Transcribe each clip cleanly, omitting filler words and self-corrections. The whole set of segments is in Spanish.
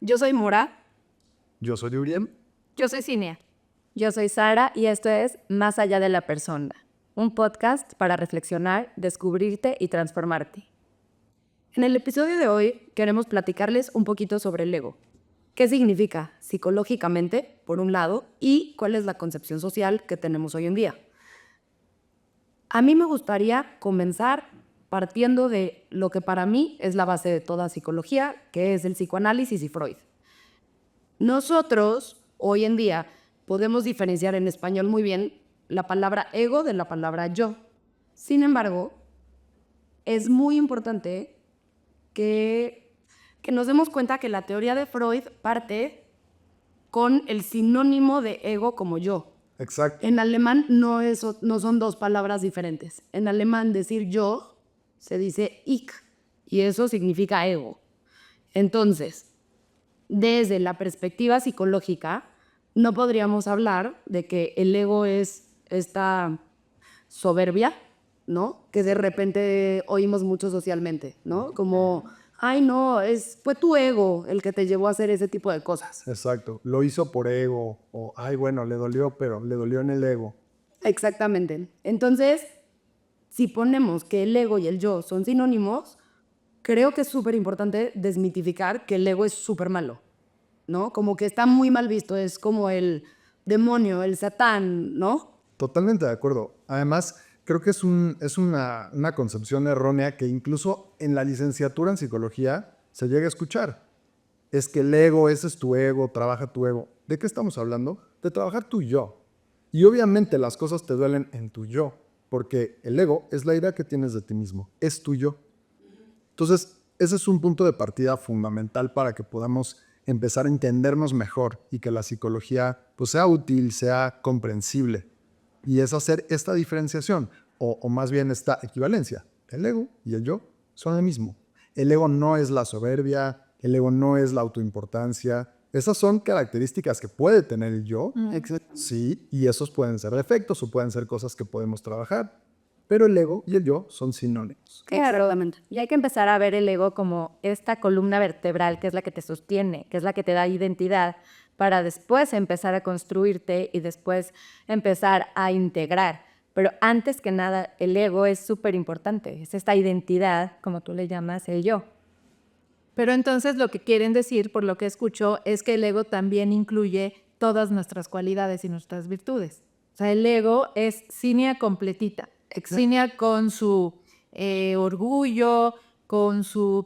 Yo soy Mora. Yo soy Uriel. Yo soy Cinea. Yo soy Sara y esto es Más allá de la persona, un podcast para reflexionar, descubrirte y transformarte. En el episodio de hoy queremos platicarles un poquito sobre el ego. ¿Qué significa psicológicamente, por un lado, y cuál es la concepción social que tenemos hoy en día? A mí me gustaría comenzar partiendo de lo que para mí es la base de toda psicología, que es el psicoanálisis y Freud. Nosotros, hoy en día, podemos diferenciar en español muy bien la palabra ego de la palabra yo. Sin embargo, es muy importante que nos demos cuenta que la teoría de Freud parte con el sinónimo de ego como yo. Exacto. En alemán no son dos palabras diferentes. En alemán decir yo se dice ich y eso significa ego. Entonces, desde la perspectiva psicológica, no podríamos hablar de que el ego es esta soberbia, ¿no? Que de repente oímos mucho socialmente, ¿no? Como, ay, no, fue tu ego el que te llevó a hacer ese tipo de cosas. Exacto. Lo hizo por ego. O, ay, bueno, le dolió, pero le dolió en el ego. Exactamente. Entonces, si ponemos que el ego y el yo son sinónimos, creo que es súper importante desmitificar que el ego es súper malo, ¿no? Como que está muy mal visto, es como el demonio, el satán, ¿no? Totalmente de acuerdo. Además, creo que es una concepción errónea que incluso en la licenciatura en psicología se llega a escuchar. Es que el ego, ese es tu ego, trabaja tu ego. ¿De qué estamos hablando? De trabajar tu yo. Y obviamente las cosas te duelen en tu yo, porque el ego es la idea que tienes de ti mismo, es tu yo. Entonces, ese es un punto de partida fundamental para que podamos empezar a entendernos mejor y que la psicología pues, sea útil, sea comprensible. Y es hacer esta diferenciación, o más bien esta equivalencia. El ego y el yo son el mismo. El ego no es la soberbia, el ego no es la autoimportancia. Esas son características que puede tener el yo, sí, y esos pueden ser defectos o pueden ser cosas que podemos trabajar. Pero el ego y el yo son sinónimos. Exactamente. Y hay que empezar a ver el ego como esta columna vertebral que es la que te sostiene, que es la que te da identidad, para después empezar a construirte y después empezar a integrar. Pero antes que nada, el ego es súper importante. Es esta identidad, como tú le llamas, el yo. Pero entonces lo que quieren decir, por lo que escucho, es que el ego también incluye todas nuestras cualidades y nuestras virtudes. O sea, el ego es Cinea completita. Cinea con su orgullo,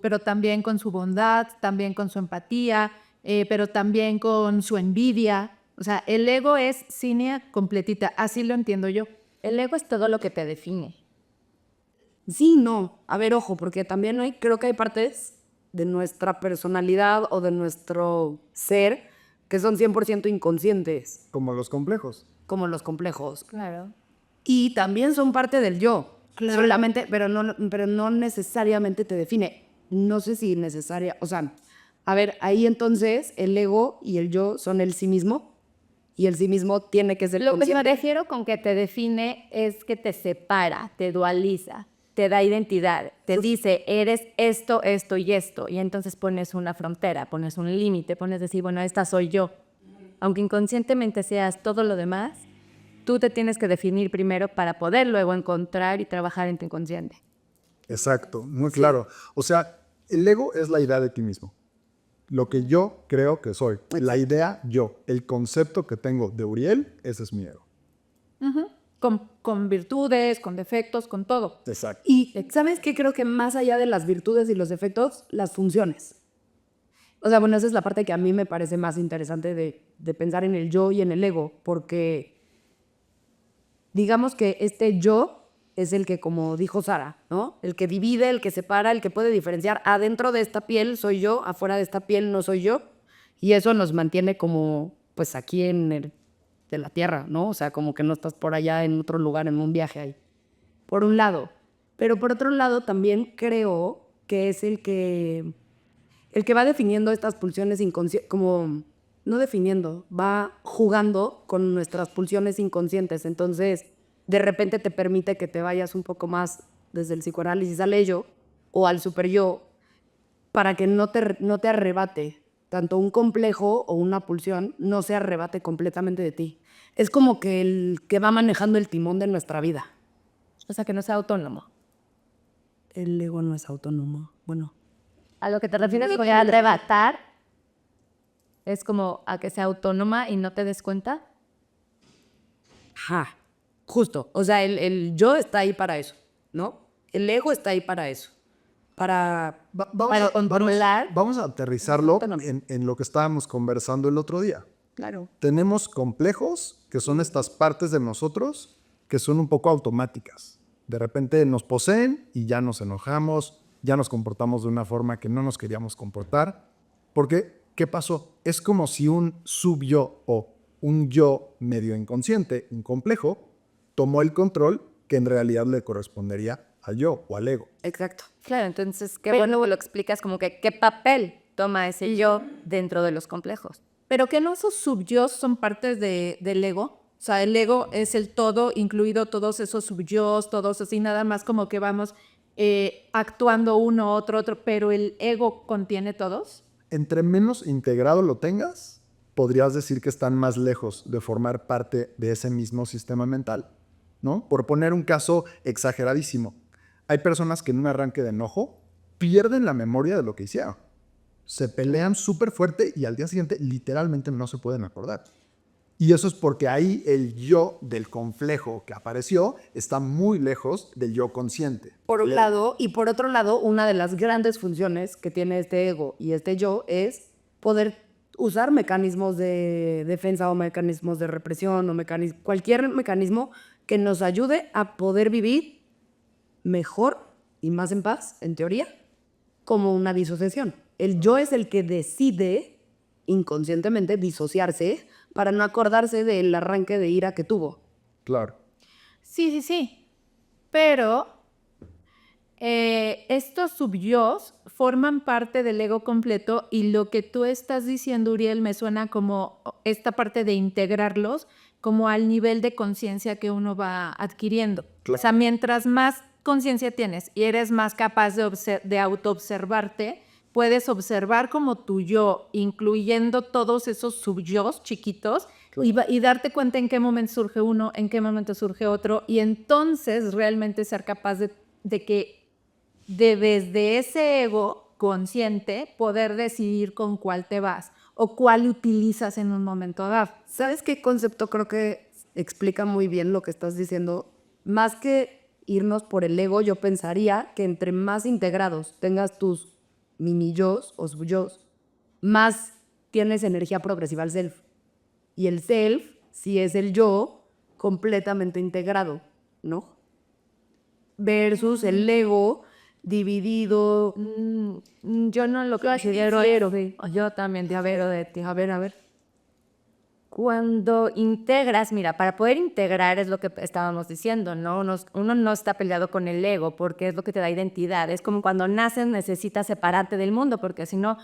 pero también con su bondad, también con su empatía, pero también con su envidia. O sea, el ego es Cinea completita. Así lo entiendo yo. El ego es todo lo que te define. Sí, no. A ver, ojo, porque también creo que hay partes de nuestra personalidad o de nuestro ser que son 100% inconscientes. Como los complejos. Como los complejos. Claro. Y también son parte del yo. Claro. Solamente, pero no necesariamente te define. No sé si necesaria, o sea, a ver, ahí entonces el ego y el yo son el sí mismo y el sí mismo tiene que ser Lo que me consciente. refiero con que te define es que te separa, te dualiza, te da identidad, te dice, eres esto, esto y esto. Y entonces pones una frontera, pones un límite, pones decir, bueno, esta soy yo. Aunque inconscientemente seas todo lo demás, tú te tienes que definir primero para poder luego encontrar y trabajar en tu inconsciente. Exacto, muy claro. O sea, el ego es la idea de ti mismo. Lo que yo creo que soy. La idea yo. El concepto que tengo de Uriel, ese es mi ego. Con virtudes, con defectos, con todo. Exacto. Y ¿sabes qué? Creo que más allá de las virtudes y los defectos, las funciones. O sea, bueno, esa es la parte que a mí me parece más interesante de pensar en el yo y en el ego, porque digamos que este yo es el que, como dijo Sara, ¿no? El que divide, el que separa, el que puede diferenciar. Adentro de esta piel soy yo, afuera de esta piel no soy yo. Y eso nos mantiene como, pues aquí de la tierra, ¿no? O sea, como que no estás por allá en otro lugar, en un viaje ahí. Por un lado. Pero por otro lado también creo que es el que va definiendo estas pulsiones inconscientes, como no definiendo, va jugando con nuestras pulsiones inconscientes. Entonces, de repente te permite que te vayas un poco más desde el psicoanálisis al ello o al super yo para que no te arrebate tanto un complejo o una pulsión no se arrebate completamente de ti. Es como que el que va manejando el timón de nuestra vida. O sea, que no sea autónomo. El ego no es autónomo. Bueno, A lo que te refieres con arrebatar es como a que sea autónoma y no te des cuenta. ajá, justo. O sea, el yo está ahí para eso, ¿no? El ego está ahí para eso. Para controlar. Vamos a aterrizarlo en lo que estábamos conversando el otro día. Claro. Tenemos complejos, que son estas partes de nosotros que son un poco automáticas. De repente nos poseen y ya nos enojamos, ya nos comportamos de una forma que no nos queríamos comportar. Porque, ¿qué pasó? Es como si un subyo o un yo medio inconsciente, un complejo, tomó el control que en realidad le correspondería al yo o al ego. Exacto. Claro, entonces, qué bueno lo explicas como que qué papel toma ese yo dentro de los complejos. Pero que no esos subyos son partes del ego. O sea, el ego es el todo, incluido todos esos subyos, todos así, nada más como que vamos actuando uno, otro, pero el ego contiene todos. Entre menos integrado lo tengas, podrías decir que están más lejos de formar parte de ese mismo sistema mental, ¿no? Por poner un caso exageradísimo, hay personas que en un arranque de enojo pierden la memoria de lo que hicieron. Se pelean súper fuerte y al día siguiente literalmente no se pueden acordar. Y eso es porque ahí el yo del complejo que apareció está muy lejos del yo consciente. Por un lado, y por otro lado, una de las grandes funciones que tiene este ego y este yo es poder usar mecanismos de defensa o mecanismos de represión o cualquier mecanismo que nos ayude a poder vivir mejor y más en paz, en teoría, como una disociación. El yo es el que decide inconscientemente disociarse para no acordarse del arranque de ira que tuvo. Claro. Sí. Pero estos subyos forman parte del ego completo y lo que tú estás diciendo, Uriel, me suena como esta parte de integrarlos como al nivel de conciencia que uno va adquiriendo. Claro. O sea, mientras más conciencia tienes y eres más capaz de autoobservarte, puedes observar como tu yo, incluyendo todos esos subyos chiquitos, y darte cuenta en qué momento surge uno, en qué momento surge otro, y entonces realmente ser capaz de que desde ese ego consciente poder decidir con cuál te vas o cuál utilizas en un momento dado. ¿Sabes qué concepto creo que explica muy bien lo que estás diciendo? Más que irnos por el ego, yo pensaría que entre más integrados tengas tus mini-yos o sub-yos, más tienes energía progresiva al self. Y el self sí es el yo completamente integrado, ¿no? Versus el ego dividido. Yo no lo considero. Yo también, de a ver. Cuando integras, mira, para poder integrar es lo que estábamos diciendo, ¿no? Uno no está peleado con el ego porque es lo que te da identidad. Es como cuando naces necesitas separarte del mundo porque si no,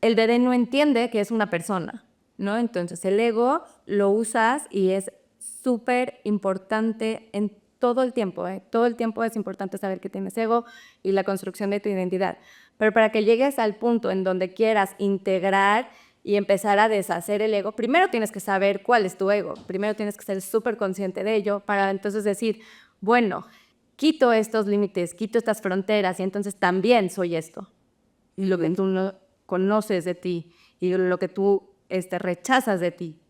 el bebé no entiende que es una persona, ¿no? Entonces el ego lo usas y es súper importante en todo el tiempo, ¿eh? Todo el tiempo es importante saber que tienes ego y la construcción de tu identidad. Pero para que llegues al punto en donde quieras integrar y empezar a deshacer el ego, primero tienes que saber cuál es tu ego, primero tienes que ser súper consciente de ello para entonces decir, bueno, quito estos límites, quito estas fronteras y entonces también soy esto. Y lo que tú no conoces de ti y lo que tú rechazas de ti.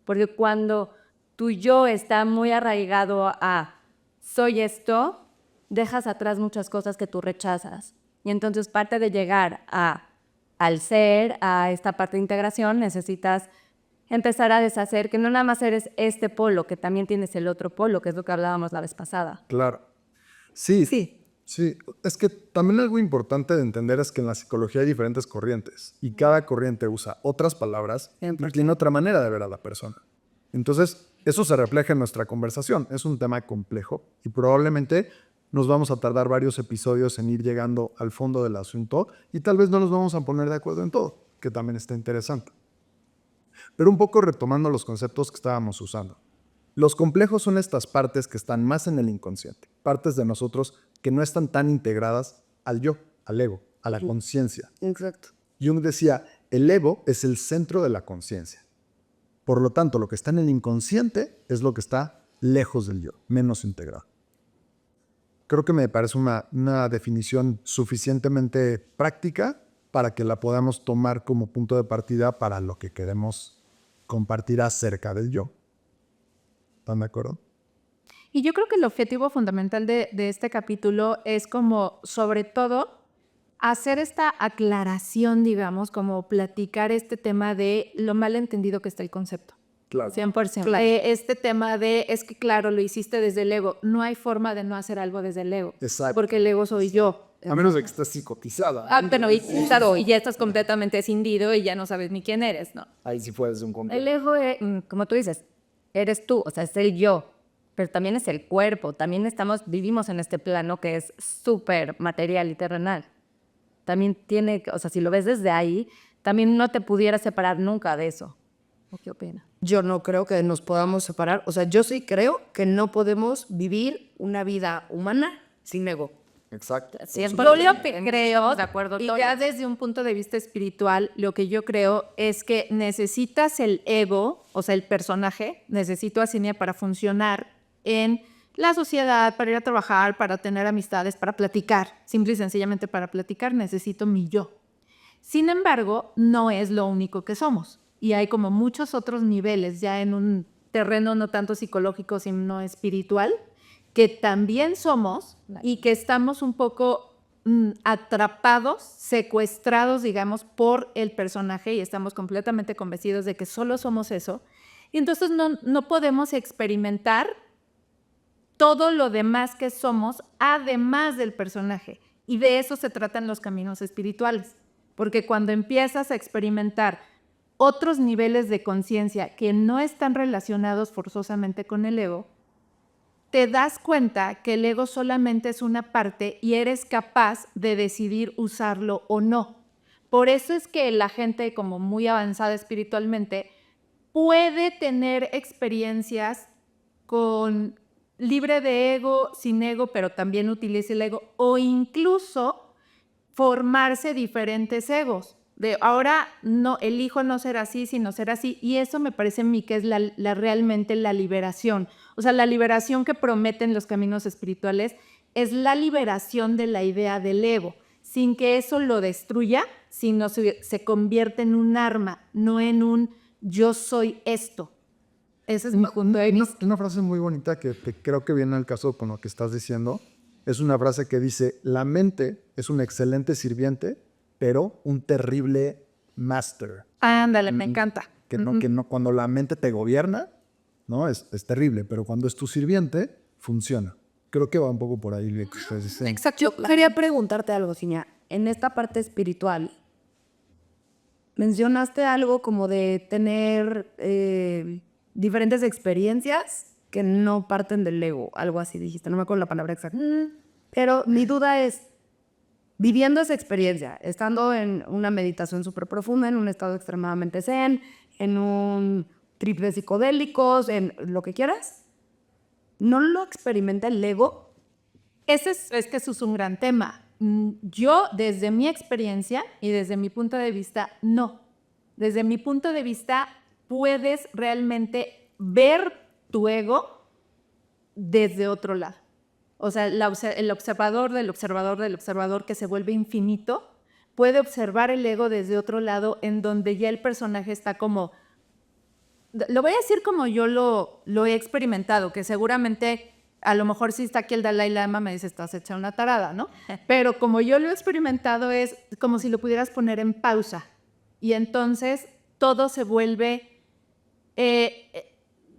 Porque cuando tu yo está muy arraigado a soy esto, dejas atrás muchas cosas que tú rechazas. Y entonces parte de llegar al ser, a esta parte de integración, necesitas empezar a deshacer que no nada más eres este polo, que también tienes el otro polo, que es lo que hablábamos la vez pasada. Claro. Sí. Es que también algo importante de entender es que en la psicología hay diferentes corrientes y cada corriente usa otras palabras y tiene otra manera de ver a la persona. Entonces, eso se refleja en nuestra conversación. Es un tema complejo y probablemente nos vamos a tardar varios episodios en ir llegando al fondo del asunto y tal vez no nos vamos a poner de acuerdo en todo, que también está interesante. Pero un poco retomando los conceptos que estábamos usando. Los complejos son estas partes que están más en el inconsciente, partes de nosotros que no están tan integradas al yo, al ego, a la conciencia. Exacto. Jung decía el ego es el centro de la conciencia. Por lo tanto, lo que está en el inconsciente es lo que está lejos del yo, menos integrado. Creo que me parece una definición suficientemente práctica para que la podamos tomar como punto de partida para lo que queremos compartir acerca del yo. ¿Están de acuerdo? Y yo creo que el objetivo fundamental de este capítulo es como, sobre todo, hacer esta aclaración, digamos, como platicar este tema de lo mal entendido que está el concepto. Claro. 100%. Claro. Este tema de, es que claro, lo hiciste desde el ego. No hay forma de no hacer algo desde el ego. Exacto. Porque el ego soy yo. A menos de que estés psicotizada. Pero y ya estás completamente escindido y ya no sabes ni quién eres, ¿no? Ahí sí fue desde un complejo. El ego, como tú dices, eres tú, o sea, es el yo, pero también es el cuerpo, también vivimos en este plano que es súper material y terrenal. También tiene, o sea, si lo ves desde ahí, también no te pudieras separar nunca de eso. ¿O qué opinas? Yo no creo que nos podamos separar. O sea, yo sí creo que no podemos vivir una vida humana sin ego. Exacto. Yo lo que creo, de acuerdo, y Toño. ya desde un punto de vista espiritual, lo que yo creo es que necesitas el ego, o sea, el personaje, necesito a Cinia para funcionar en la sociedad, para ir a trabajar, para tener amistades, para platicar. Simple y sencillamente para platicar necesito mi yo. Sin embargo, no es lo único que somos. Y hay como muchos otros niveles ya en un terreno no tanto psicológico, sino espiritual, que también somos y que estamos un poco atrapados, secuestrados, digamos, por el personaje y estamos completamente convencidos de que solo somos eso. Y entonces no podemos experimentar todo lo demás que somos, además del personaje. Y de eso se tratan los caminos espirituales. Porque cuando empiezas a experimentar otros niveles de conciencia que no están relacionados forzosamente con el ego, te das cuenta que el ego solamente es una parte y eres capaz de decidir usarlo o no. Por eso es que la gente como muy avanzada espiritualmente puede tener experiencias con libre de ego, sin ego, pero también utiliza el ego, o incluso formarse diferentes egos. De ahora no elijo no ser así, sino ser así. Y eso me parece a mí que es realmente la liberación. O sea, la liberación que prometen los caminos espirituales es la liberación de la idea del ego, sin que eso lo destruya, sino se convierte en un arma, no en un yo soy esto. Ese es mi punto de vista. Una frase muy bonita que creo que viene al caso con lo que estás diciendo. Es una frase que dice, la mente es un excelente sirviente, pero un terrible master. Ándale, me encanta. Que no, cuando la mente te gobierna, ¿no? Es terrible, pero cuando es tu sirviente, funciona. Creo que va un poco por ahí lo que ustedes dicen. Exacto. Yo quería preguntarte algo, Ciña. En esta parte espiritual, mencionaste algo como de tener diferentes experiencias que no parten del ego. Algo así dijiste, no me acuerdo la palabra exacta. Pero mi duda es, viviendo esa experiencia, estando en una meditación súper profunda, en un estado extremadamente zen, en un trip de psicodélicos, en lo que quieras, ¿no lo experimenta el ego? Es que eso es un gran tema. Yo, desde mi experiencia y desde mi punto de vista, no. Desde mi punto de vista, puedes realmente ver tu ego desde otro lado. O sea, el observador del observador del observador que se vuelve infinito puede observar el ego desde otro lado en donde ya el personaje está como... Lo voy a decir como yo lo he experimentado, que seguramente a lo mejor si está aquí el Dalai Lama me dice, estás hecha una tarada, ¿no? Pero como yo lo he experimentado es como si lo pudieras poner en pausa y entonces todo se vuelve...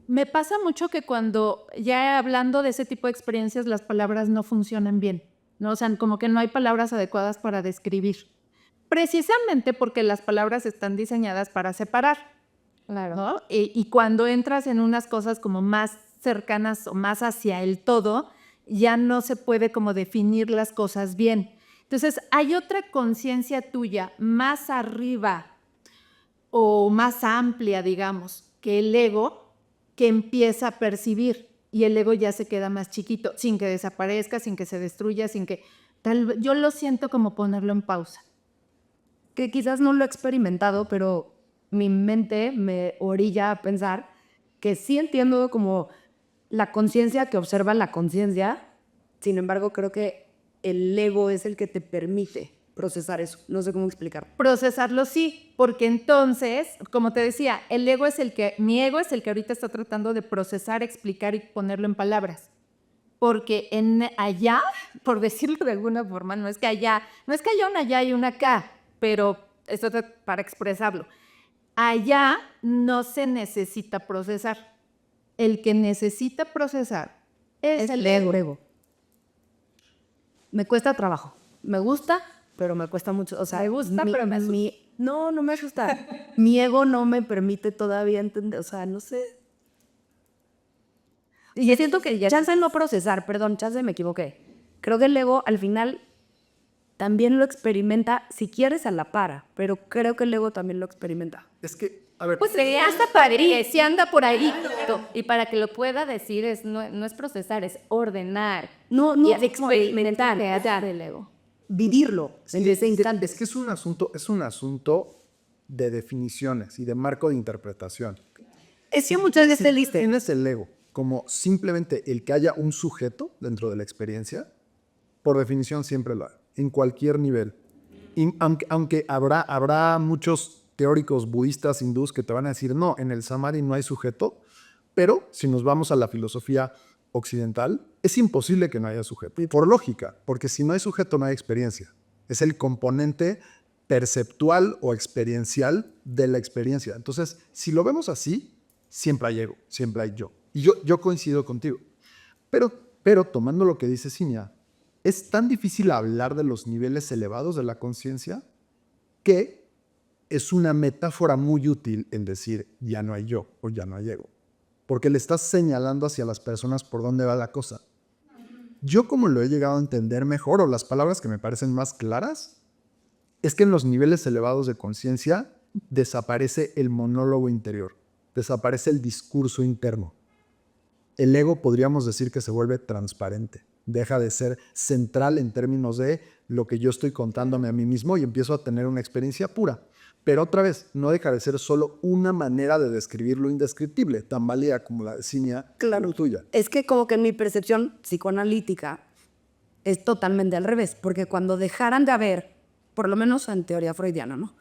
me pasa mucho que cuando ya hablando de ese tipo de experiencias las palabras no funcionan bien, ¿no? O sea, como que no hay palabras adecuadas para describir. Precisamente porque las palabras están diseñadas para separar. Claro. ¿No? Y cuando entras en unas cosas como más cercanas o más hacia el todo, ya no se puede como definir las cosas bien. Entonces, hay otra conciencia tuya más arriba o más amplia, digamos, que el ego, que empieza a percibir y el ego ya se queda más chiquito, sin que desaparezca, sin que se destruya, sin que... yo lo siento como ponerlo en pausa. que quizás no lo he experimentado, pero mi mente me orilla a pensar que sí entiendo como la conciencia que observa la conciencia, sin embargo creo que el ego es el que te permite procesar eso. No sé cómo explicar. Procesarlo sí, porque entonces, como te decía, mi ego es el que ahorita está tratando de procesar, explicar y ponerlo en palabras. Porque allá, por decirlo de alguna forma, no es que haya una allá y una acá, pero esto es para expresarlo. Allá no se necesita procesar. El que necesita procesar es el ego. Me cuesta trabajo. Me gusta, pero me cuesta mucho. O sea, Me gusta, pero me asusta. No, no me asusta. Mi ego no me permite todavía entender. O sea, no sé. Y siento que ya chance no procesar, perdón, chance me equivoqué. Creo que el ego al final también lo experimenta, si quieres a la par, pero creo que el ego también lo experimenta. Es que, a ver, Pues anda padre, sí anda por ahí. Y para que lo pueda decir, no es procesar, es ordenar. No, Y es experimentar el ego. Vivirlo en ese instante. es que es un asunto de definiciones y de marco de interpretación. Es que muchas veces listo. Tienes el ego como simplemente el que haya un sujeto dentro de la experiencia, por definición siempre lo hay, en cualquier nivel. Y aunque habrá muchos teóricos budistas, hindús que te van a decir, no, en el samadhi no hay sujeto, pero si nos vamos a la filosofía occidental, es imposible que no haya sujeto. Por lógica, porque si no hay sujeto no hay experiencia. Es el componente perceptual o experiencial de la experiencia. Entonces, si lo vemos así, siempre hay ego, siempre hay yo. Y yo coincido contigo. Pero tomando lo que dice Cinia, es tan difícil hablar de los niveles elevados de la conciencia que es una metáfora muy útil en decir ya no hay yo o ya no hay ego. Porque le estás señalando hacia las personas por dónde va la cosa. Yo como lo he llegado a entender mejor, o las palabras que me parecen más claras, es que en los niveles elevados de conciencia desaparece el monólogo interior, desaparece el discurso interno. El ego podríamos decir que se vuelve transparente, deja de ser central en términos de lo que yo estoy contándome a mí mismo y empiezo a tener una experiencia pura. Pero otra vez, no deja de ser solo una manera de describir lo indescriptible, tan válida como la de Cinia, Claro, tuya. Es que como que en mi percepción psicoanalítica es totalmente al revés, porque cuando dejaran de haber, por lo menos en teoría freudiana, ¿no?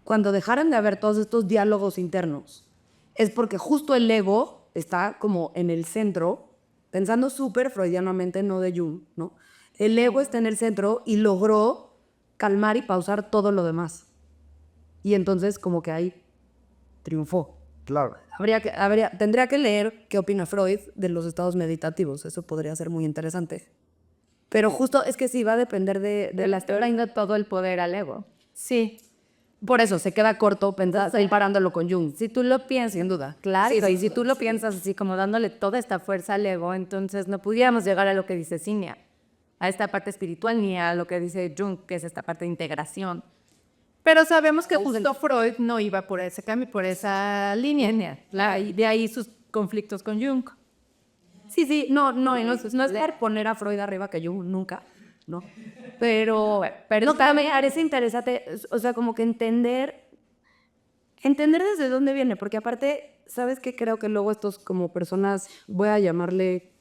Cuando dejaran de haber todos estos diálogos internos, es porque justo el ego está como en el centro, pensando súper freudianamente, no de Jung, ¿no? El ego está en el centro y logró calmar y pausar todo lo demás. Y entonces como que ahí triunfó. Claro. Tendría que leer qué opina Freud de los estados meditativos. Eso podría ser muy interesante. Pero justo es que sí va a depender de La estoy dando todo el poder al ego. Sí. Por eso se queda corto pensar, parándolo con Jung. Si tú lo piensas, Sin duda. claro, Sí, y si tú lo piensas así como dándole toda esta fuerza al ego, entonces no pudiéramos llegar a lo que dice Cinia, a esta parte espiritual, ni a lo que dice Jung, que es esta parte de integración. Pero sabemos que justo Freud no iba por ese cambio, por esa línea. De ahí sus conflictos con Jung. Sí, no es por poner a Freud arriba que Jung, nunca, ¿no? Pero también me parece interesante, o sea, como que entender desde dónde viene, porque aparte, ¿sabes qué? Creo que luego estos como personas, voy a llamarle,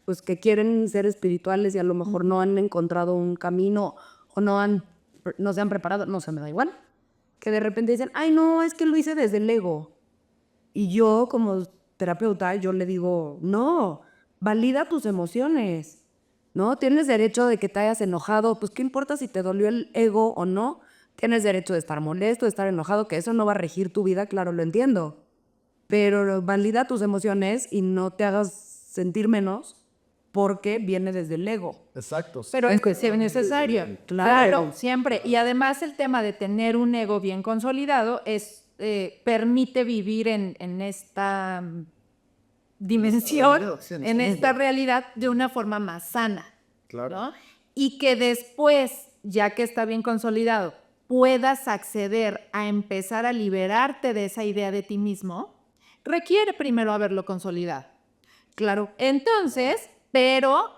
pues que quieren ser espirituales y a lo mejor no han encontrado un camino o no se han preparado, no se me da igual, que de repente dicen, ay no, es que lo hice desde el ego. Y yo como terapeuta, yo le digo, no, valida tus emociones, ¿no? Tienes derecho de que te hayas enojado, pues qué importa si te dolió el ego o no, tienes derecho de estar molesto, de estar enojado, que eso no va a regir tu vida, claro, lo entiendo, pero valida tus emociones y no te hagas sentir menos porque viene desde el ego. Exacto. Pero es que es necesario. Claro. Siempre. Y además el tema de tener un ego bien consolidado permite vivir en esta dimensión, en esta realidad de una forma más sana. Claro. ¿No? Y que después, ya que está bien consolidado, puedas acceder a empezar a liberarte de esa idea de ti mismo, requiere primero haberlo consolidado. Claro. Entonces, pero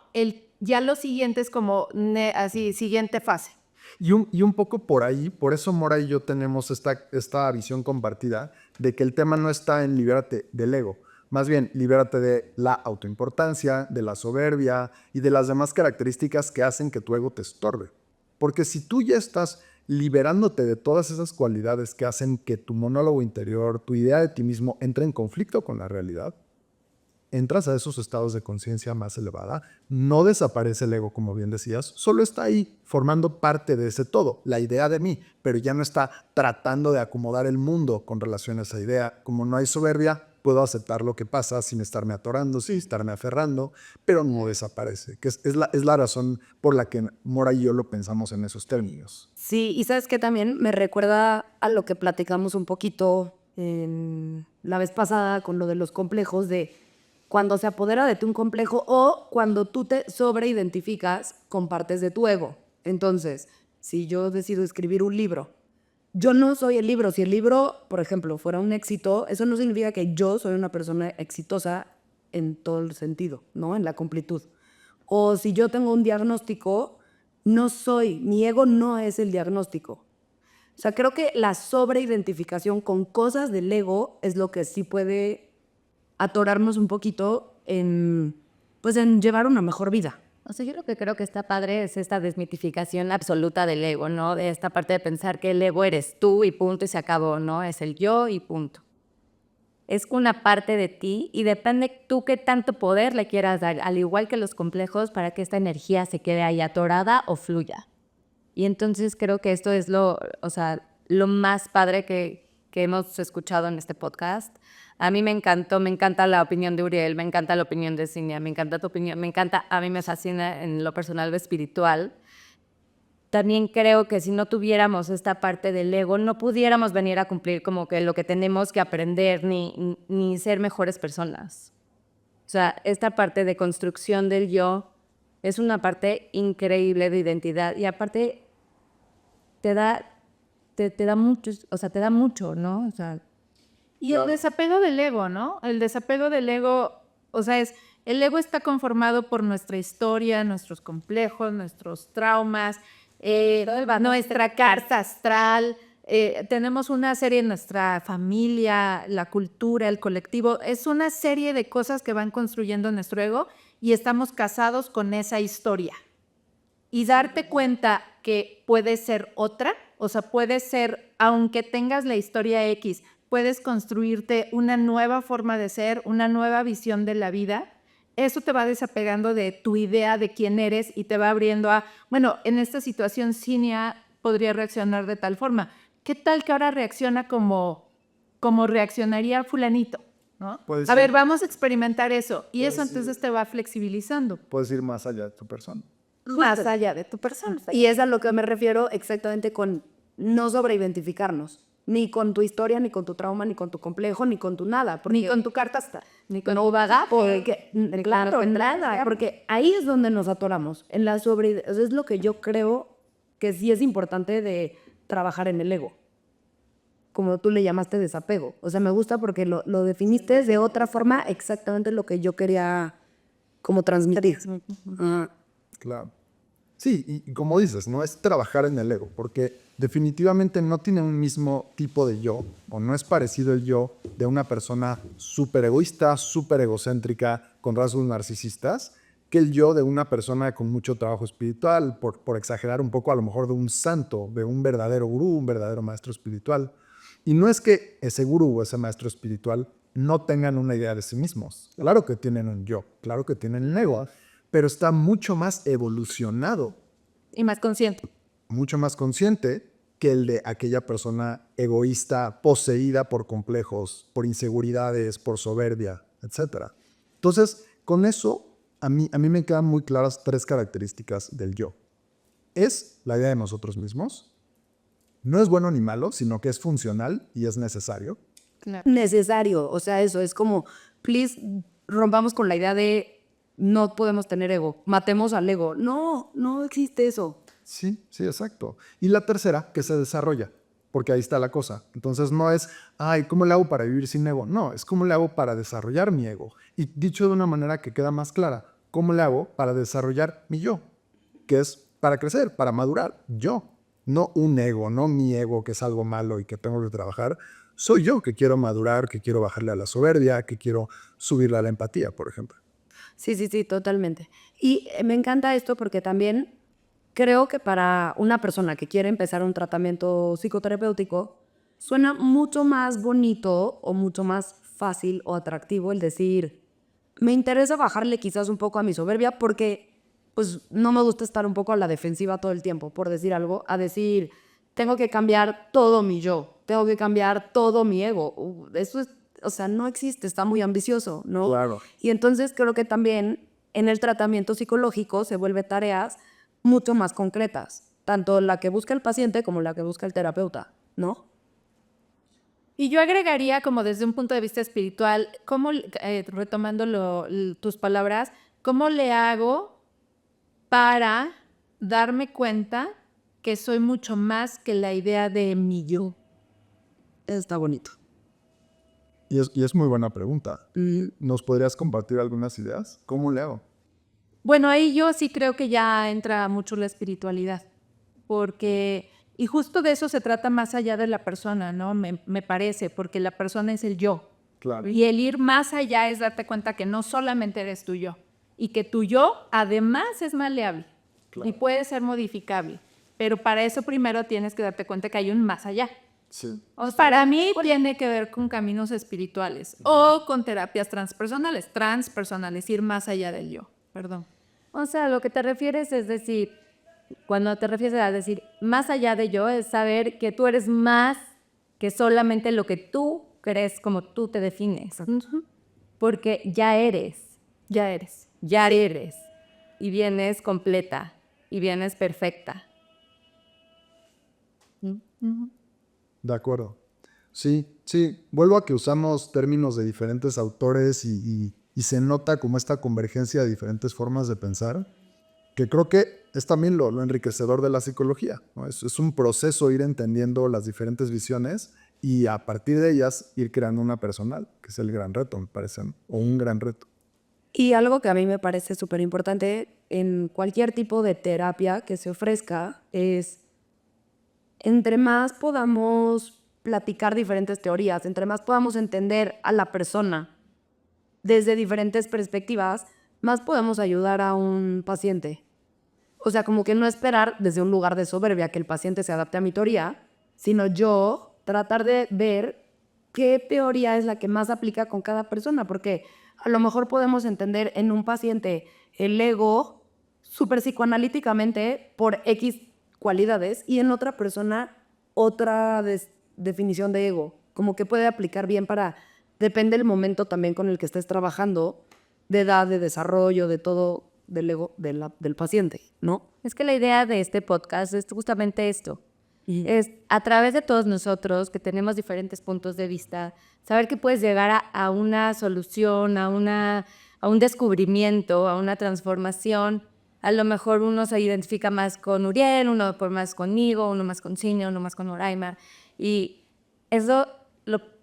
ya lo siguiente es como así, siguiente fase. Y un poco por ahí, por eso Mora y yo tenemos esta visión compartida de que el tema no está en libérate del ego, más bien libérate de la autoimportancia, de la soberbia y de las demás características que hacen que tu ego te estorbe. Porque si tú ya estás liberándote de todas esas cualidades que hacen que tu monólogo interior, tu idea de ti mismo entre en conflicto con la realidad, entras a esos estados de conciencia más elevada, no desaparece el ego, como bien decías, solo está ahí formando parte de ese todo, la idea de mí, pero ya no está tratando de acomodar el mundo con relación a esa idea. Como no hay soberbia, puedo aceptar lo que pasa sin estarme atorando, sin estarme aferrando, pero no desaparece, que es la razón por la que Mora y yo lo pensamos en esos términos. Sí, y sabes que también me recuerda a lo que platicamos un poquito la vez pasada con lo de los complejos, de cuando se apodera de ti un complejo o cuando tú te sobreidentificas con partes de tu ego. Entonces, si yo decido escribir un libro, yo no soy el libro. Si el libro, por ejemplo, fuera un éxito, eso no significa que yo soy una persona exitosa en todo el sentido, ¿no? En la completud. O si yo tengo un diagnóstico, mi ego no es el diagnóstico. O sea, creo que la sobreidentificación con cosas del ego es lo que sí puede atorarnos un poquito en llevar una mejor vida. O sea, yo lo que creo que está padre es esta desmitificación absoluta del ego, ¿no? De esta parte de pensar que el ego eres tú y punto y se acabó, ¿no? Es el yo y punto. Es una parte de ti y depende tú qué tanto poder le quieras dar, al igual que los complejos, para que esta energía se quede ahí atorada o fluya. Y entonces creo que esto es lo más padre que hemos escuchado en este podcast. A mí me encanta la opinión de Uriel, me encanta la opinión de Cinia, me encanta tu opinión, a mí me fascina en lo personal lo espiritual. También creo que si no tuviéramos esta parte del ego, no pudiéramos venir a cumplir como que lo que tenemos que aprender ni ser mejores personas. O sea, esta parte de construcción del yo es una parte increíble de identidad y aparte te da mucho, o sea, te da mucho, ¿no? O sea, y el desapego del ego, ¿no? El desapego del ego, o sea, el ego está conformado por nuestra historia, nuestros complejos, nuestros traumas, nuestra carta astral. Tenemos una serie en nuestra familia, la cultura, el colectivo. Es una serie de cosas que van construyendo nuestro ego y estamos casados con esa historia. Y darte cuenta que puede ser otra, o sea, puede ser, aunque tengas la historia X, puedes construirte una nueva forma de ser, una nueva visión de la vida. Eso te va desapegando de tu idea de quién eres y te va abriendo a, bueno, en esta situación Cinia podría reaccionar de tal forma. ¿Qué tal que ahora reacciona como reaccionaría fulanito? ¿No? A ver, vamos a experimentar eso. Y eso entonces te va flexibilizando. Puedes ir más allá de tu persona. Más allá de tu persona. Y es a lo que me refiero exactamente con no sobreidentificarnos. Ni con tu historia, ni con tu trauma, ni con tu complejo, ni con tu nada. Ni con tu carta astral. Ni con tu vaga. Claro, en nada. Porque ahí es donde nos atoramos. En la o sea, es lo que yo creo que sí es importante de trabajar en el ego. Como tú le llamaste desapego. O sea, me gusta porque lo definiste de otra forma exactamente lo que yo quería como transmitir. Claro. Sí, y como dices, no es trabajar en el ego, porque definitivamente no tiene un mismo tipo de yo, o no es parecido el yo de una persona súper egoísta, súper egocéntrica, con rasgos narcisistas, que el yo de una persona con mucho trabajo espiritual, por exagerar un poco, a lo mejor de un santo, de un verdadero gurú, un verdadero maestro espiritual. Y no es que ese gurú o ese maestro espiritual no tengan una idea de sí mismos. Claro que tienen un yo, claro que tienen el ego, pero está mucho más evolucionado. Y más consciente. Mucho más consciente que el de aquella persona egoísta, poseída por complejos, por inseguridades, por soberbia, etc. Entonces, con eso, a mí me quedan muy claras 3 características del yo. Es la idea de nosotros mismos. No es bueno ni malo, sino que es funcional y es necesario. Claro. Necesario. O sea, eso es como, please, rompamos con la idea de no podemos tener ego, matemos al ego. No existe eso. Sí, exacto. Y la tercera, que se desarrolla, porque ahí está la cosa. Entonces no es, ¿cómo le hago para vivir sin ego? No, es cómo le hago para desarrollar mi ego. Y dicho de una manera que queda más clara, ¿cómo le hago para desarrollar mi yo? Que es para crecer, para madurar, yo. No un ego, no mi ego, que es algo malo y que tengo que trabajar. Soy yo que quiero madurar, que quiero bajarle a la soberbia, que quiero subirle a la empatía, por ejemplo. Sí, sí, sí, totalmente. Y me encanta esto porque también creo que para una persona que quiere empezar un tratamiento psicoterapéutico, suena mucho más bonito o mucho más fácil o atractivo el decir, me interesa bajarle quizás un poco a mi soberbia porque pues no me gusta estar un poco a la defensiva todo el tiempo, por decir algo, a decir, tengo que cambiar todo mi yo, tengo que cambiar todo mi ego. Eso es, o sea, no existe, está muy ambicioso, ¿no? Claro. Y entonces creo que también en el tratamiento psicológico se vuelve tareas mucho más concretas, tanto la que busca el paciente como la que busca el terapeuta, ¿no? Y yo agregaría como desde un punto de vista espiritual, ¿cómo, retomando tus palabras, cómo le hago para darme cuenta que soy mucho más que la idea de mi yo? Está bonito. Y es muy buena pregunta. ¿Nos podrías compartir algunas ideas? ¿Cómo le hago? Bueno, ahí yo sí creo que ya entra mucho la espiritualidad, porque, y justo de eso se trata más allá de la persona, ¿no? Me parece, porque la persona es el yo. Claro. Y el ir más allá es darte cuenta que no solamente eres tu yo, y que tu yo además es maleable y puede ser modificable, pero para eso primero tienes que darte cuenta que hay un más allá. Sí. O sea, para mí tiene que ver con caminos espirituales o con terapias transpersonales, ir más allá del yo, perdón. O sea, lo que te refieres es decir, cuando te refieres a decir más allá de yo, es saber que tú eres más que solamente lo que tú crees como tú te defines. Porque ya eres, y vienes completa, y vienes perfecta. De acuerdo. Sí, sí. Vuelvo a que usamos términos de diferentes autores y se nota como esta convergencia de diferentes formas de pensar, que creo que es también lo enriquecedor de la psicología, ¿no? Es un proceso ir entendiendo las diferentes visiones y a partir de ellas ir creando una personal, que es el gran reto, me parece, ¿no? O un gran reto. Y algo que a mí me parece súper importante en cualquier tipo de terapia que se ofrezca es, entre más podamos platicar diferentes teorías, entre más podamos entender a la persona desde diferentes perspectivas, más podemos ayudar a un paciente. O sea, como que no esperar desde un lugar de soberbia que el paciente se adapte a mi teoría, sino yo tratar de ver qué teoría es la que más aplica con cada persona, porque a lo mejor podemos entender en un paciente el ego súper psicoanalíticamente por X cualidades y en otra persona otra definición de ego, como que puede aplicar bien para, depende del momento también con el que estés trabajando, de edad, de desarrollo, de todo del ego del paciente, ¿no? Es que la idea de este podcast es justamente esto. Es a través de todos nosotros que tenemos diferentes puntos de vista, saber que puedes llegar a una solución, a un descubrimiento, a una transformación. A lo mejor uno se identifica más con Uriel, uno más conmigo, uno más con Cinia, uno más con Oraima. Y eso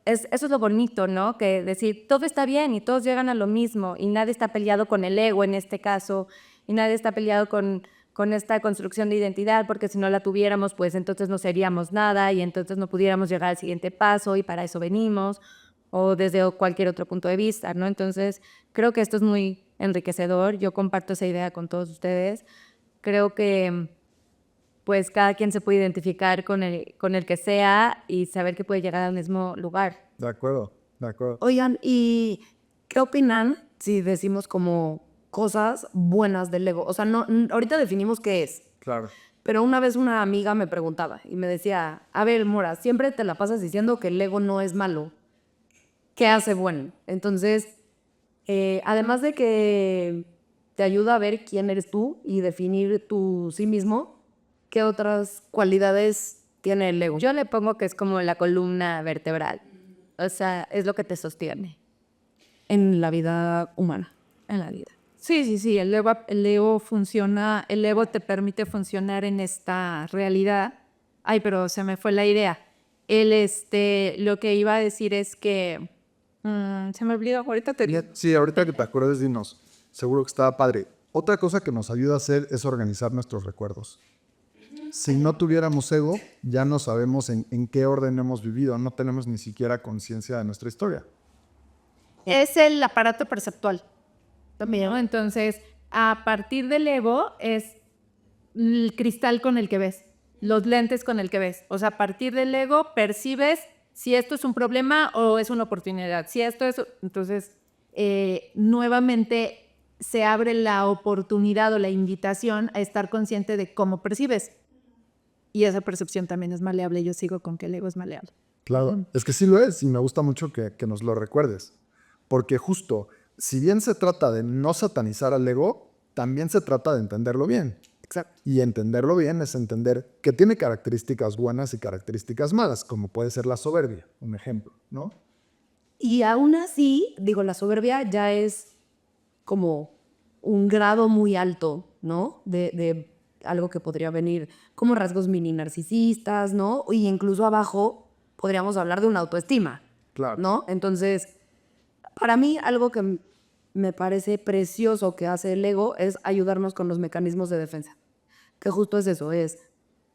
es lo bonito, ¿no? Que decir, todo está bien y todos llegan a lo mismo y nadie está peleado con el ego en este caso y nadie está peleado con esta construcción de identidad, porque si no la tuviéramos, pues entonces no seríamos nada y entonces no pudiéramos llegar al siguiente paso y para eso venimos, o desde cualquier otro punto de vista, ¿no? Entonces, creo que esto es muy enriquecedor. Yo comparto esa idea con todos ustedes. Creo que pues cada quien se puede identificar con el que sea y saber que puede llegar al mismo lugar. De acuerdo, de acuerdo. Oigan, ¿y qué opinan si decimos como cosas buenas del ego? O sea, no, ahorita definimos qué es. Claro. Pero una vez una amiga me preguntaba y me decía, a ver, Mora, siempre te la pasas diciendo que el ego no es malo. ¿Qué hace bueno? Entonces, además de que te ayuda a ver quién eres tú y definir tu sí mismo, ¿qué otras cualidades tiene el ego? Yo le pongo que es como la columna vertebral. O sea, es lo que te sostiene En la vida humana. en la vida. Sí, el ego funciona, el ego te permite funcionar en esta realidad. Ay, pero se me fue la idea. Lo que iba a decir es que, se me olvidó, ahorita te digo. Sí, ahorita que te acuerdes, dinos. Seguro que estaba padre. Otra cosa que nos ayuda a hacer es organizar nuestros recuerdos. Si no tuviéramos ego, ya no sabemos en qué orden hemos vivido, no tenemos ni siquiera conciencia de nuestra historia. Es el aparato perceptual también, ¿no? Entonces, a partir del ego es el cristal con el que ves, los lentes con el que ves. O sea, a partir del ego percibes si esto es un problema o es una oportunidad. Si esto es... Entonces, nuevamente se abre la oportunidad o la invitación a estar consciente de cómo percibes. Y esa percepción también es maleable. Yo sigo con que el ego es maleable. Claro, es que sí lo es y me gusta mucho que nos lo recuerdes. Porque justo, si bien se trata de no satanizar al ego, también se trata de entenderlo bien. Exacto. Y entenderlo bien es entender que tiene características buenas y características malas, como puede ser la soberbia, un ejemplo, ¿no? Y aún así, digo, la soberbia ya es como un grado muy alto, ¿no? De algo que podría venir como rasgos mini narcisistas, ¿no? Y incluso abajo podríamos hablar de una autoestima, Claro. ¿no? Entonces, para mí algo que me parece precioso que hace el ego es ayudarnos con los mecanismos de defensa. Que justo es eso, es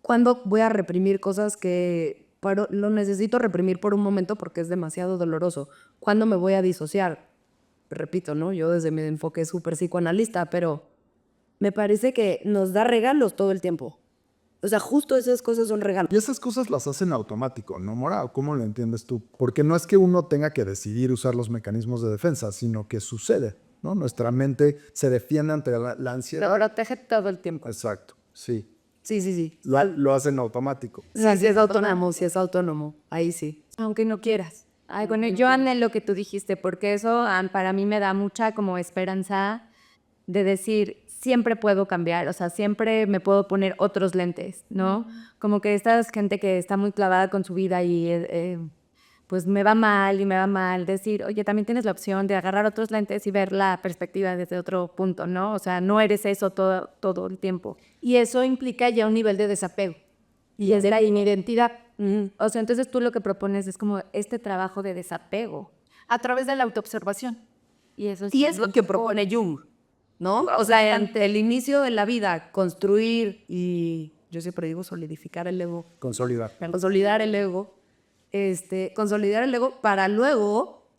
cuando voy a reprimir cosas que lo necesito reprimir por un momento porque es demasiado doloroso. Cuando me voy a disociar, repito, ¿no? Yo desde mi enfoque súper psicoanalista, pero me parece que nos da regalos todo el tiempo. O sea, justo esas cosas son regalos. Y esas cosas las hacen automático, ¿no, Mora? ¿Cómo lo entiendes tú? Porque no es que uno tenga que decidir usar los mecanismos de defensa, sino que sucede, ¿no? Nuestra mente se defiende ante la ansiedad. Lo protege todo el tiempo. Exacto, sí. Sí, sí, sí. Lo hacen automático. O sea, si es autónomo, si es autónomo, ahí sí. Aunque no quieras. Ay, bueno, yo anhelo lo que tú dijiste, porque eso para mí me da mucha como esperanza de decir, siempre puedo cambiar, o sea, siempre me puedo poner otros lentes, ¿no? Como que esta gente que está muy clavada con su vida y pues me va mal, decir, oye, también tienes la opción de agarrar otros lentes y ver la perspectiva desde otro punto, ¿no? O sea, no eres eso todo el tiempo. Y eso implica ya un nivel de desapego. Y es de la inidentidad. O sea, entonces tú lo que propones es como este trabajo de desapego. A través de la autoobservación. Y eso Y es lo que propone Jung, ¿no? O sea, ante el inicio de la vida, construir y yo siempre digo solidificar el ego, Consolidar. consolidar el ego, consolidar el ego para luego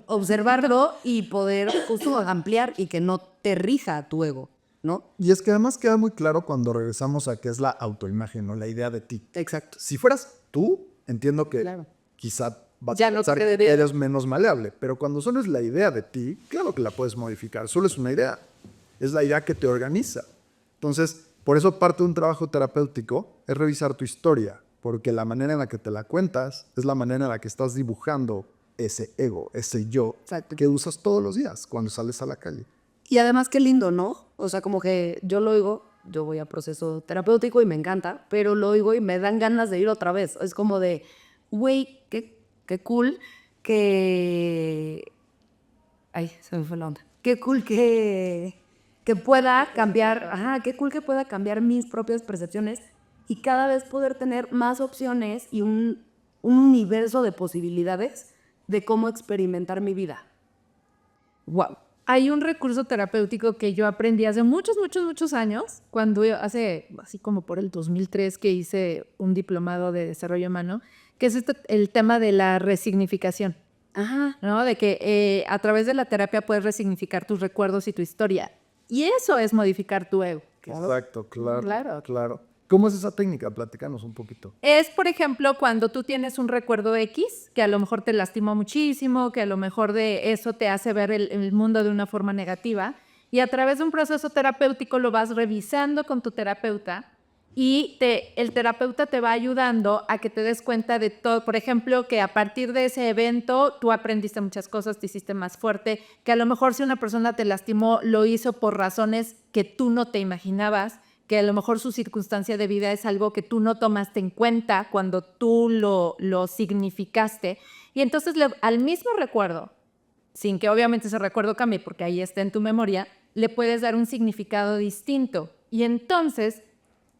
observarlo y poder justo ampliar y que no te rija tu ego, ¿no? Y es que además queda muy claro cuando regresamos a qué es la autoimagen, ¿no? La idea de ti. Exacto. Si fueras tú, entiendo que Claro. quizá vas Ya a no pensar te que debería- eres menos maleable, pero cuando solo es la idea de ti, claro que la puedes modificar, solo es una idea, es la idea que te organiza. Entonces, por eso parte de un trabajo terapéutico es revisar tu historia, porque la manera en la que te la cuentas es la manera en la que estás dibujando ese ego, ese yo, Exacto. que usas todos los días cuando sales a la calle. Y además qué lindo, ¿no? O sea, como que yo lo oigo, yo voy a proceso terapéutico y me encanta, pero lo oigo y me dan ganas de ir otra vez. Es como de, güey, qué cool que... Ay, se me fue la onda. Qué cool que pueda cambiar, qué cool que pueda cambiar mis propias percepciones y cada vez poder tener más opciones y un universo de posibilidades de cómo experimentar mi vida. Wow. Hay un recurso terapéutico que yo aprendí hace muchos años, cuando así como por el 2003 que hice un diplomado de desarrollo humano, que es el tema de la resignificación. ¿No? De que a través de la terapia puedes resignificar tus recuerdos y tu historia. Y eso es modificar tu ego. Exacto, Claro. claro. ¿Cómo es esa técnica? Platícanos un poquito. Es, por ejemplo, cuando tú tienes un recuerdo X, que a lo mejor te lastimó muchísimo, que a lo mejor de eso te hace ver el mundo de una forma negativa, y a través de un proceso terapéutico lo vas revisando con tu terapeuta, y el terapeuta te va ayudando a que te des cuenta de todo. Por ejemplo, que a partir de ese evento tú aprendiste muchas cosas, te hiciste más fuerte, que a lo mejor si una persona te lastimó, lo hizo por razones que tú no te imaginabas, que a lo mejor su circunstancia de vida es algo que tú no tomaste en cuenta cuando tú lo significaste. Y entonces al mismo recuerdo, sin que obviamente ese recuerdo cambie porque ahí está en tu memoria, le puedes dar un significado distinto. Y entonces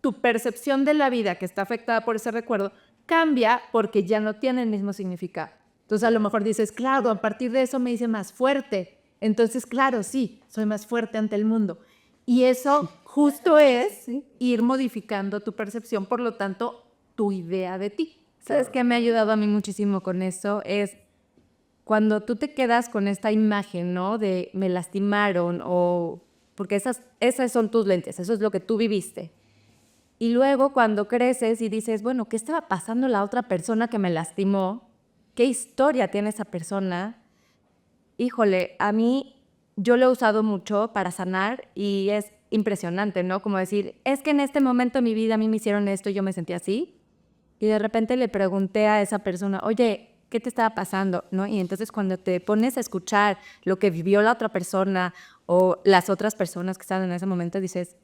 tu percepción de la vida que está afectada por ese recuerdo cambia porque ya no tiene el mismo significado. Entonces a lo mejor dices, claro, a partir de eso me hice más fuerte. Entonces, claro, sí, soy más fuerte ante el mundo. Y eso justo es ir modificando tu percepción, por lo tanto, tu idea de ti. ¿Sabes qué me ha ayudado a mí muchísimo con eso? Es cuando tú te quedas con esta imagen, ¿no? De me lastimaron o... Porque esas son tus lentes, eso es lo que tú viviste. Y luego cuando creces y dices, bueno, ¿qué estaba pasando la otra persona que me lastimó? ¿Qué historia tiene esa persona? Híjole, a mí yo lo he usado mucho para sanar y es impresionante, ¿no? Como decir, es que en este momento de mi vida a mí me hicieron esto y yo me sentí así. Y de repente le pregunté a esa persona, oye, ¿qué te estaba pasando? ¿No? Y entonces cuando te pones a escuchar lo que vivió la otra persona o las otras personas que estaban en ese momento, dices,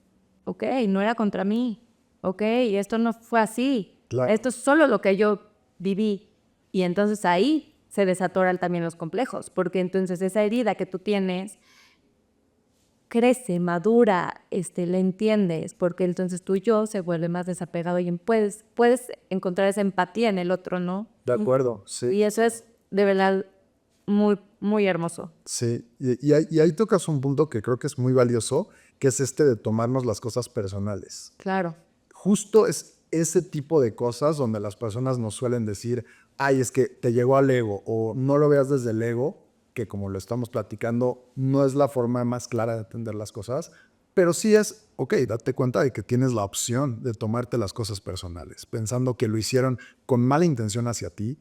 ok, no era contra mí. Ok, esto no fue así. Claro. Esto es solo lo que yo viví. Y entonces ahí se desatoran también los complejos, porque entonces esa herida que tú tienes crece, madura, la entiendes, porque entonces tu yo se vuelve más desapegado y puedes encontrar esa empatía en el otro, ¿no? De acuerdo, sí. Y eso es de verdad muy, muy hermoso. Sí, y ahí tocas un punto que creo que es muy valioso, que es este de tomarnos las cosas personales. Claro. Justo es ese tipo de cosas donde las personas nos suelen decir, ay, es que te llegó al ego, o no lo veas desde el ego, que como lo estamos platicando, no es la forma más clara de entender las cosas, pero sí es, ok, date cuenta de que tienes la opción de tomarte las cosas personales, pensando que lo hicieron con mala intención hacia ti,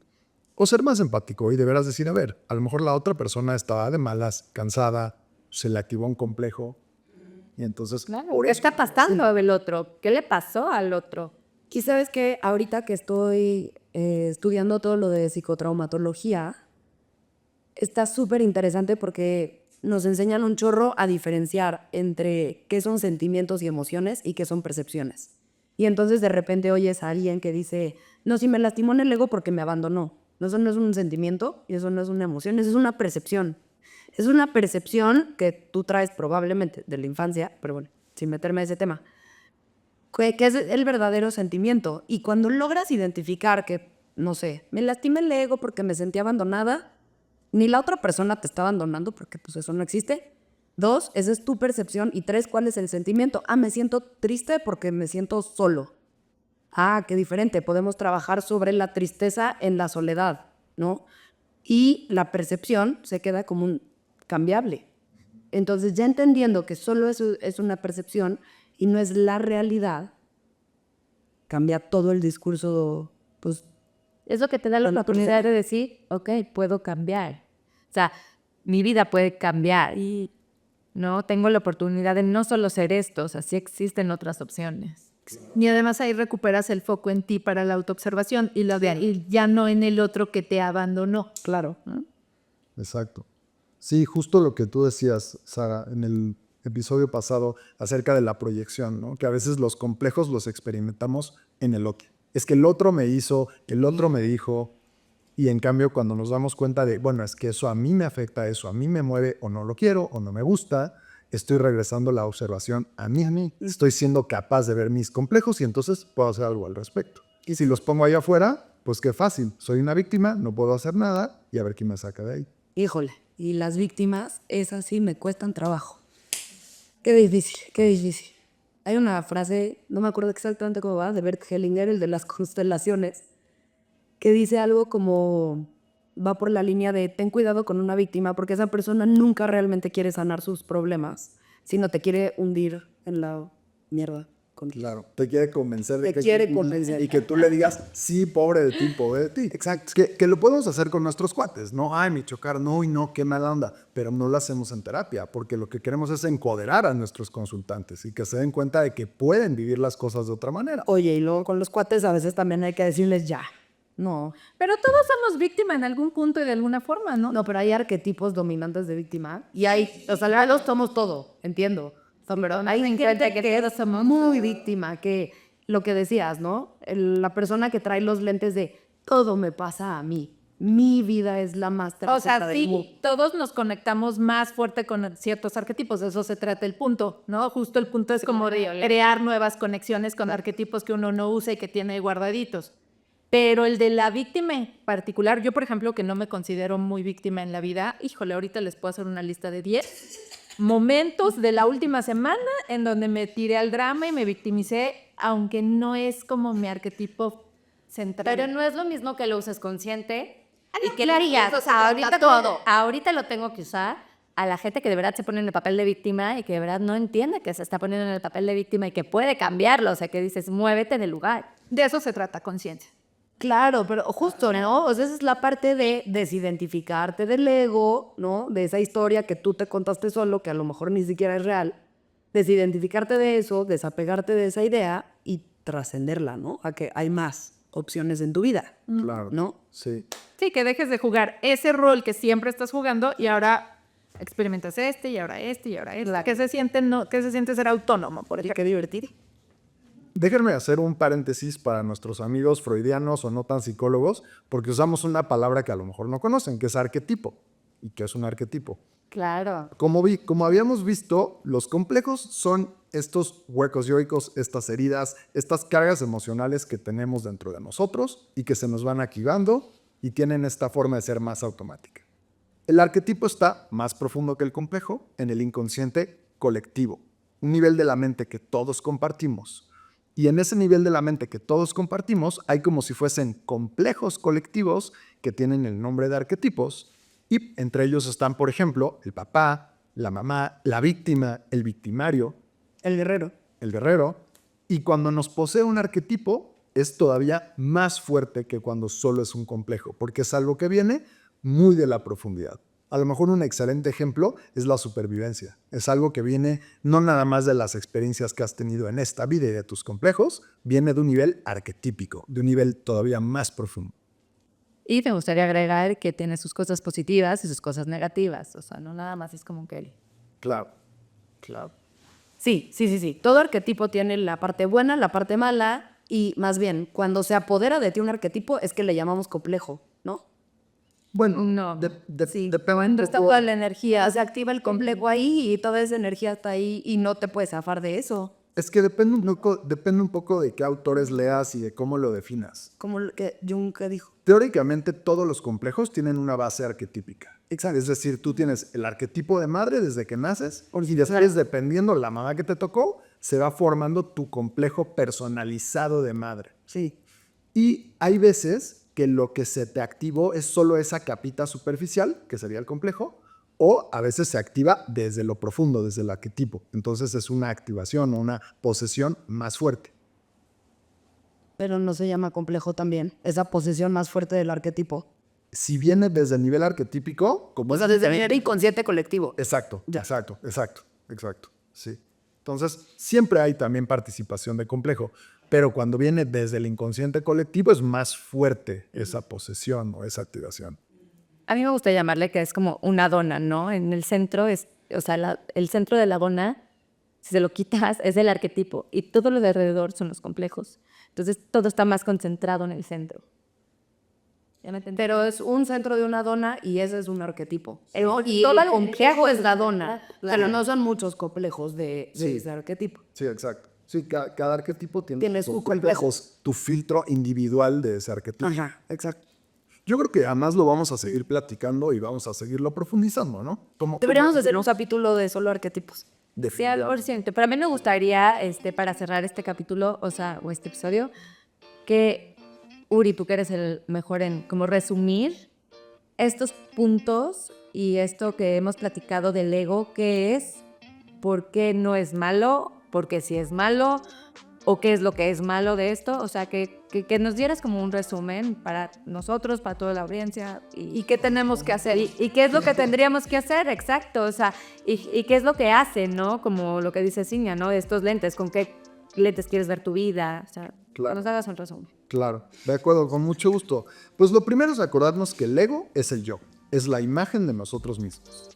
o ser más empático y de veras decir, a ver, a lo mejor la otra persona estaba de malas, cansada, se le activó un complejo, y entonces... Claro. ¿Qué está pasando al otro? ¿Qué le pasó al otro? Y sabes que ahorita que estoy estudiando todo lo de psicotraumatología, está súper interesante porque nos enseñan un chorro a diferenciar entre qué son sentimientos y emociones y qué son percepciones. Y entonces de repente oyes a alguien que dice, no, si me lastimó en el ego porque me abandonó. No, eso no es un sentimiento y eso no es una emoción, eso es una percepción. Es una percepción que tú traes probablemente de la infancia, pero bueno, sin meterme a ese tema, que es el verdadero sentimiento. Y cuando logras identificar que, no sé, me lastimé el ego porque me sentí abandonada, ni la otra persona te está abandonando porque pues eso no existe. 2, esa es tu percepción. Y 3, ¿cuál es el sentimiento? Ah, me siento triste porque me siento solo. Ah, qué diferente. Podemos trabajar sobre la tristeza en la soledad, ¿no? Y la percepción se queda como un cambiable. Entonces, ya entendiendo que solo eso es una percepción y no es la realidad, cambia todo el discurso, pues... Eso que te da la oportunidad de decir, ok, puedo cambiar. O sea, mi vida puede cambiar y no tengo la oportunidad de no solo ser esto, o sea, sí existen otras opciones. Y además ahí recuperas el foco en ti para la autoobservación y ya no en el otro que te abandonó. Claro. Exacto. Sí, justo lo que tú decías, Sara, en el episodio pasado acerca de la proyección, ¿no? Que a veces los complejos los experimentamos en el otro. Es que el otro me hizo, el otro me dijo, y en cambio cuando nos damos cuenta de, bueno, es que eso a mí me afecta, eso a mí me mueve, o no lo quiero, o no me gusta, estoy regresando la observación a mí, estoy siendo capaz de ver mis complejos y entonces puedo hacer algo al respecto. Y si los pongo allá afuera, pues qué fácil, soy una víctima, no puedo hacer nada y a ver quién me saca de ahí. Híjole, y las víctimas, esas sí me cuestan trabajo. Qué difícil, qué difícil. Hay una frase, no me acuerdo exactamente cómo va, de Bert Hellinger, el de las constelaciones, que dice algo como, va por la línea de ten cuidado con una víctima porque esa persona nunca realmente quiere sanar sus problemas, sino te quiere hundir en la mierda. Claro, te quiere convencer de Te quiere que convencer. y que tú le digas, sí, pobre de ti, pobre de ti. Exacto. Que lo podemos hacer con nuestros cuates, ¿no? Ay, me chocaron, no, y no, qué mala onda. Pero no lo hacemos en terapia, porque lo que queremos es empoderar a nuestros consultantes y que se den cuenta de que pueden vivir las cosas de otra manera. Oye, y luego con los cuates a veces también hay que decirles ya. No. Pero todos somos víctimas en algún punto y de alguna forma, ¿no? No, pero hay arquetipos dominantes de víctima y hay, o sea, los somos todo, entiendo. Pero hay gente que es muy víctima, que lo que decías, ¿no? La persona que trae los lentes de todo me pasa a mí. Mi vida es la más O sea, del sí, mundo. todos nos conectamos más fuerte con ciertos arquetipos, de eso se trata el punto, ¿no? Justo el punto es como de crear nuevas conexiones con arquetipos que uno no usa y que tiene guardaditos. Pero el de la víctima en particular, yo por ejemplo que no me considero muy víctima en la vida, híjole, ahorita les puedo hacer una lista de 10. momentos de la última semana en donde me tiré al drama y me victimicé, aunque no es como mi arquetipo central. Pero no es lo mismo que lo uses consciente y que claro, le digas, eso se trata ahorita todo. ahorita lo tengo que usar, a la gente que de verdad se pone en el papel de víctima y que de verdad no entiende que se está poniendo en el papel de víctima y que puede cambiarlo, o sea, que dices, muévete del lugar. De eso se trata conciencia. Claro, pero justo, ¿no? O sea, esa es la parte de desidentificarte del ego, ¿no? De esa historia que tú te contaste solo, que a lo mejor ni siquiera es real. Desidentificarte de eso, desapegarte de esa idea y trascenderla, ¿no? A que hay más opciones en tu vida, Claro. ¿no? Sí. Sí, que dejes de jugar ese rol que siempre estás jugando y ahora experimentas este y ahora este y ahora este. Claro. ¿Qué se siente ser autónomo, por Y ejemplo? qué divertido. Déjenme hacer un paréntesis para nuestros amigos freudianos o no tan psicólogos, porque usamos una palabra que a lo mejor no conocen, que es arquetipo. ¿Y qué es un arquetipo? Claro. Como habíamos visto, los complejos son estos huecos yoicos, estas heridas, estas cargas emocionales que tenemos dentro de nosotros y que se nos van activando y tienen esta forma de ser más automática. El arquetipo está más profundo que el complejo en el inconsciente colectivo, un nivel de la mente que todos compartimos. Y en ese nivel de la mente que todos compartimos hay como si fuesen complejos colectivos que tienen el nombre de arquetipos y entre ellos están, por ejemplo, el papá, la mamá, la víctima, el victimario, El guerrero. el guerrero. Y cuando nos posee un arquetipo es todavía más fuerte que cuando solo es un complejo, porque es algo que viene muy de la profundidad. A lo mejor un excelente ejemplo es la supervivencia. Es algo que viene no nada más de las experiencias que has tenido en esta vida y de tus complejos, viene de un nivel arquetípico, de un nivel todavía más profundo. Y me gustaría agregar que tiene sus cosas positivas y sus cosas negativas, o sea, no nada más es como que Claro. Sí. Todo arquetipo tiene la parte buena, la parte mala y más bien, cuando se apodera de ti un arquetipo es que le llamamos complejo, ¿no? Bueno, No. Sí, depende un está poco. toda la energía, se activa el complejo ahí y toda esa energía está ahí y no te puedes zafar de eso. Es que depende un poco de qué autores leas y de cómo lo definas. Como lo que Jung dijo. Teóricamente, todos los complejos tienen una base arquetípica. Exacto. Es decir, tú tienes el arquetipo de madre desde que naces y después, dependiendo la mamá que te tocó, se va formando tu complejo personalizado de madre. Sí. Y hay veces que lo que se te activó es solo esa capita superficial, que sería el complejo, o a veces se activa desde lo profundo, desde el arquetipo. Entonces es una activación o una posesión más fuerte. Pero no se llama complejo también. Esa posesión más fuerte del arquetipo. Si viene desde el nivel arquetípico, como O sea, desde el inconsciente colectivo. Exacto, Ya. exacto. Sí. Entonces, siempre hay también participación de complejo, pero cuando viene desde el inconsciente colectivo es más fuerte esa posesión o esa activación. A mí me gusta llamarle que es como una dona, ¿no? En el centro es, o sea, el centro de la dona, si se lo quitas, es el arquetipo y todo lo de alrededor son los complejos. Entonces, todo está más concentrado en el centro. ¿Ya me entendí? Pero es un centro de una dona y ese es un arquetipo. Y todo el el complejo es la dona. Claro. Pero no son muchos complejos de Sí. ese arquetipo. Sí, exacto. Sí, cada arquetipo Tiene sus su complejo. complejos, tu filtro individual de ese arquetipo. Ajá, exacto. Yo creo que además lo vamos a seguir platicando y vamos a seguirlo profundizando, ¿no? Deberíamos hacer un capítulo de solo arquetipos. Sí, al por ciento. Pero a mí me gustaría, para cerrar este capítulo, o este episodio, que Uri, tú que eres el mejor en como resumir estos puntos y esto que hemos platicado del ego, ¿qué es? ¿Por qué no es malo? ¿Por qué sí es malo? ¿O qué es lo que es malo de esto? O sea, que nos dieras como un resumen para nosotros, para toda la audiencia. ¿Y qué tenemos que hacer? ¿Y qué es lo que tendríamos que hacer? Exacto, o sea, y qué es lo que hace, ¿no? Como lo que dice Ciña, ¿no? Estos lentes, ¿con qué lentes quieres ver tu vida? O sea, Claro. que nos hagas un resumen. Claro, de acuerdo, con mucho gusto. Pues lo primero es acordarnos que el ego es el yo, es la imagen de nosotros mismos.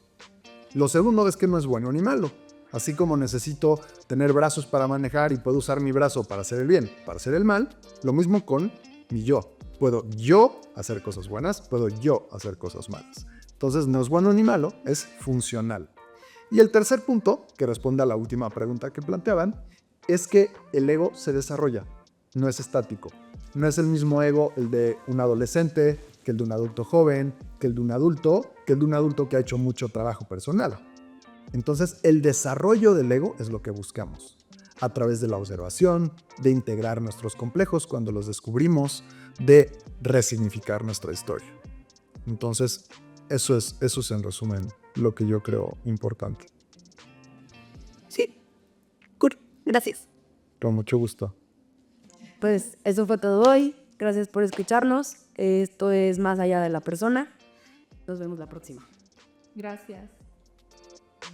Lo segundo es que no es bueno ni malo. Así como necesito tener brazos para manejar y puedo usar mi brazo para hacer el bien, para hacer el mal, lo mismo con mi yo. Puedo yo hacer cosas buenas, puedo yo hacer cosas malas. Entonces no es bueno ni malo, es funcional. Y el tercer punto, que responde a la última pregunta que planteaban, es que el ego se desarrolla, no es estático. No es el mismo ego el de un adolescente, que el de un adulto joven, que el de un adulto, que el de un adulto que ha hecho mucho trabajo personal. Entonces, el desarrollo del ego es lo que buscamos, a través de la observación, de integrar nuestros complejos cuando los descubrimos, de resignificar nuestra historia. Entonces, eso es en resumen lo que yo creo importante. Sí. Cool. Gracias. Con mucho gusto. Pues eso fue todo hoy. Gracias por escucharnos. Esto es Más allá de la persona. Nos vemos la próxima. Gracias.